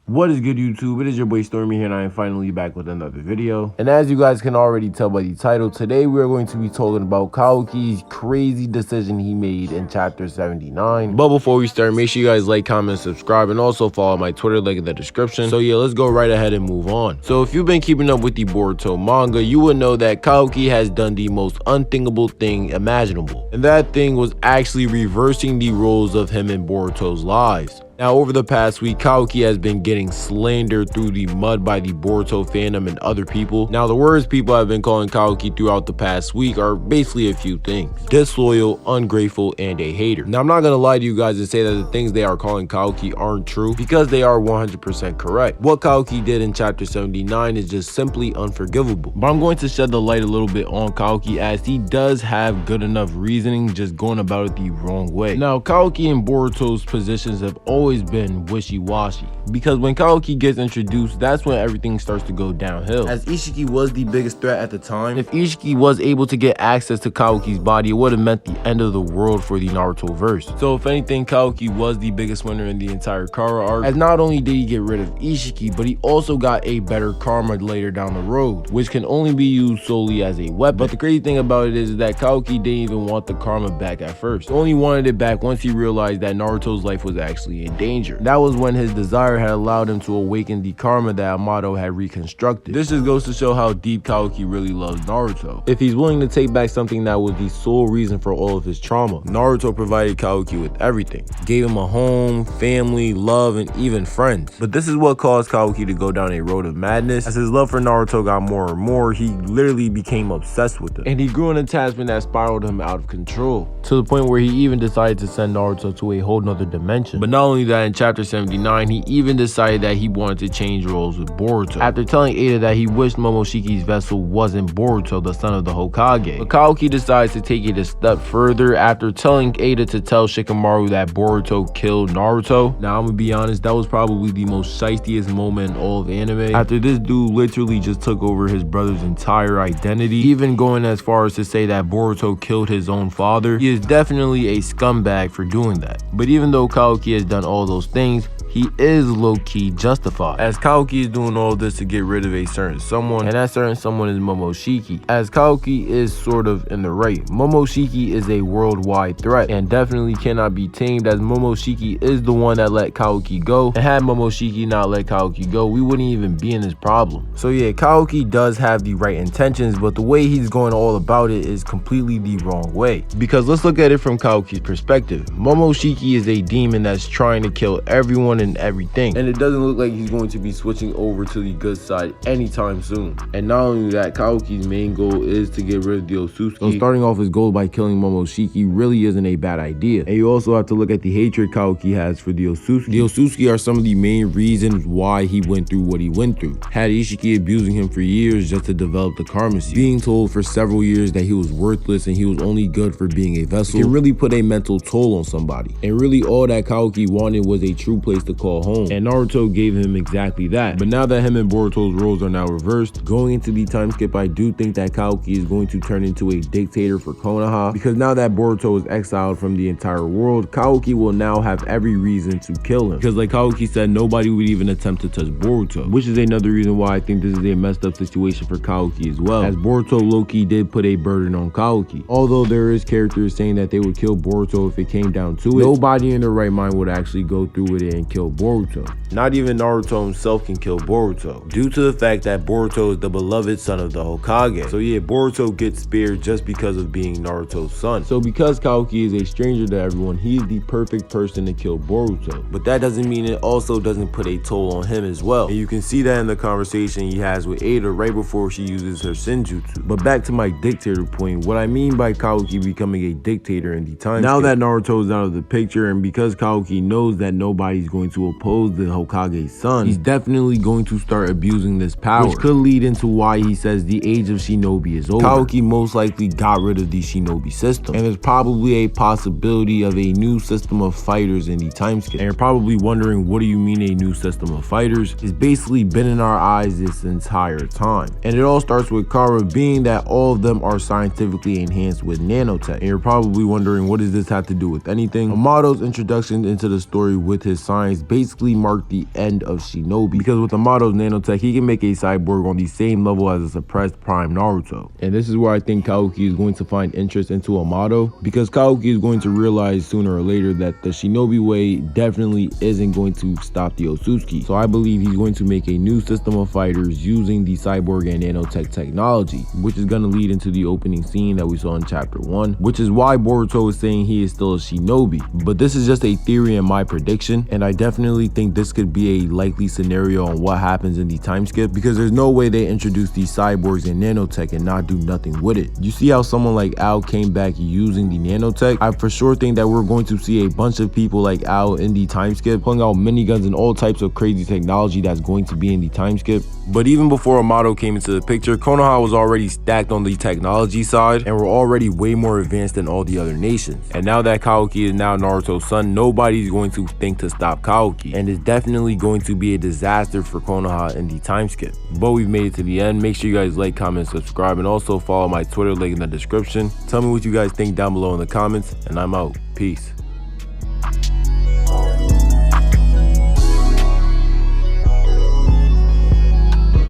What is good, YouTube? It is your boy Stormy here, and I am finally back with another video. And as you guys can already tell by the title, today we are going to be talking about Kawaki's crazy decision he made in chapter 79. But before we start, make sure you guys like, comment, subscribe, and also follow my Twitter link in the description. So yeah, let's go right ahead and move on. So if you've been keeping up with the Boruto manga, you would know that Kawaki has done the most unthinkable thing imaginable. And that thing was actually reversing the roles of him in Boruto's lives. Now, over the past week, Kawaki has been getting slandered through the mud by the Boruto fandom and other people. Now, the words people have been calling Kawaki throughout the past week are basically a few things: disloyal, ungrateful, and a hater. Now, I'm not gonna lie to you guys and say that the things they are calling Kawaki aren't true, because they are 100% correct. What Kawaki did in chapter 79 is just simply unforgivable. But I'm going to shed the light a little bit on Kawaki, as he does have good enough reasoning, just going about it the wrong way. Now, Kawaki and Boruto's positions have always been wishy-washy, because when Kawaki gets introduced, that's when everything starts to go downhill, as Ishiki was the biggest threat at the time. If Ishiki was able to get access to Kawaki's body, it would have meant the end of the world for the Naruto verse. So if anything, Kawaki was the biggest winner in the entire Kara arc, as not only did he get rid of Ishiki, but he also got a better karma later down the road, which can only be used solely as a weapon. But the crazy thing about it is that Kawaki didn't even want the karma back at first. He only wanted it back once he realized that Naruto's life was actually in danger. That was when his desire had allowed him to awaken the karma that Amato had reconstructed. This just goes to show how deep Kawaki really loves Naruto. If he's willing to take back something that was the sole reason for all of his trauma, Naruto provided Kawaki with everything. Gave him a home, family, love, and even friends. But this is what caused Kawaki to go down a road of madness. As his love for Naruto got more and more, he literally became obsessed with him. And he grew an attachment that spiraled him out of control, to the point where he even decided to send Naruto to a whole nother dimension. But not only that, in chapter 79, he even decided that he wanted to change roles with Boruto, after telling Ada that he wished Momoshiki's vessel wasn't Boruto, the son of the Hokage. But Kawaki decides to take it a step further after telling Ada to tell Shikamaru that Boruto killed Naruto. Now, I'm gonna be honest, that was probably the most shiestiest moment in all of anime, after this dude literally just took over his brother's entire identity, even going as far as to say that Boruto killed his own father. He is definitely a scumbag for doing that. But even though Kawaki has done all those things, he is low-key justified, as Kawaki is doing all this to get rid of a certain someone, and that certain someone is Momoshiki. As Kawaki is sort of in the right, Momoshiki is a worldwide threat and definitely cannot be tamed, as Momoshiki is the one that let Kawaki go, and had Momoshiki not let Kawaki go, we wouldn't even be in this problem. So yeah, Kawaki does have the right intentions, but the way he's going all about it is completely the wrong way. Because let's look at it from Kawaki's perspective. Momoshiki is a demon that's trying to kill everyone and everything, and it doesn't look like he's going to be switching over to the good side anytime soon. And not only that, Kawaki's main goal is to get rid of the Otsutsuki. So starting off his goal by killing Momoshiki really isn't a bad idea. And you also have to look at the hatred Kawaki has for the Otsutsuki. The Otsutsuki are some of the main reasons why he went through what he went through. Had Ishiki abusing him for years just to develop the karma seed, being told for several years that he was worthless and he was only good for being a vessel, can really put a mental toll on somebody. And really all that Kawaki wanted was a true place to call home, and Naruto gave him exactly that. But now that him and Boruto's roles are now reversed, going into the time skip, I do think that Kawaki is going to turn into a dictator for Konoha, because now that Boruto is exiled from the entire world, Kawaki will now have every reason to kill him, because like Kawaki said, nobody would even attempt to touch Boruto, which is another reason why I think this is a messed up situation for Kawaki as well, as Boruto low-key did put a burden on Kawaki. Although there is characters saying that they would kill Boruto if it came down to it, nobody in their right mind would actually go through with it and kill Boruto. Not even Naruto himself can kill Boruto, due to the fact that Boruto is the beloved son of the Hokage. So yeah, Boruto gets spared just because of being Naruto's son. So because Kawaki is a stranger to everyone, he is the perfect person to kill Boruto. But that doesn't mean it also doesn't put a toll on him as well. And you can see that in the conversation he has with Ada right before she uses her Senjutsu. But back to my dictator point, what I mean by Kawaki becoming a dictator in the time now that Naruto is out of the picture, and because Kawaki knows that nobody's going to oppose the Hokage's son, he's definitely going to start abusing this power, which could lead into why he says the age of shinobi is over. Kawaki most likely got rid of the shinobi system, and there's probably a possibility of a new system of fighters in the time skip. And you're probably wondering, what do you mean a new system of fighters? It's basically been in our eyes this entire time, and it all starts with Kara being that all of them are scientifically enhanced with nanotech. And you're probably wondering, what does this have to do with anything? Amato's introduction into the story with his science demise basically marked the end of Shinobi, because with Amado's nanotech, he can make a cyborg on the same level as a suppressed Prime Naruto. And this is where I think Kawaki is going to find interest into Amado, because Kawaki is going to realize sooner or later that the Shinobi way definitely isn't going to stop the Otsutsuki. So I believe he's going to make a new system of fighters using the cyborg and nanotech technology, which is going to lead into the opening scene that we saw in chapter 1, which is why Boruto is saying he is still a Shinobi. But this is just a theory and my prediction, and I definitely think this could be a likely scenario on what happens in the time skip, because there's no way they introduce these cyborgs and nanotech and not do nothing with it. You see how someone like Al came back using the nanotech? I for sure think that we're going to see a bunch of people like Al in the time skip, pulling out miniguns and all types of crazy technology that's going to be in the time skip. But even before Amado came into the picture, Konoha was already stacked on the technology side and were already way more advanced than all the other nations. And now that Kawaki is now Naruto's son, nobody's going to think to stop Kawaki, and it's definitely going to be a disaster for Konoha in the time skip. But we've made it to the end. Make sure you guys like, comment, subscribe, and also follow my Twitter link in the description. Tell me what you guys think down below in the comments, and I'm out. Peace.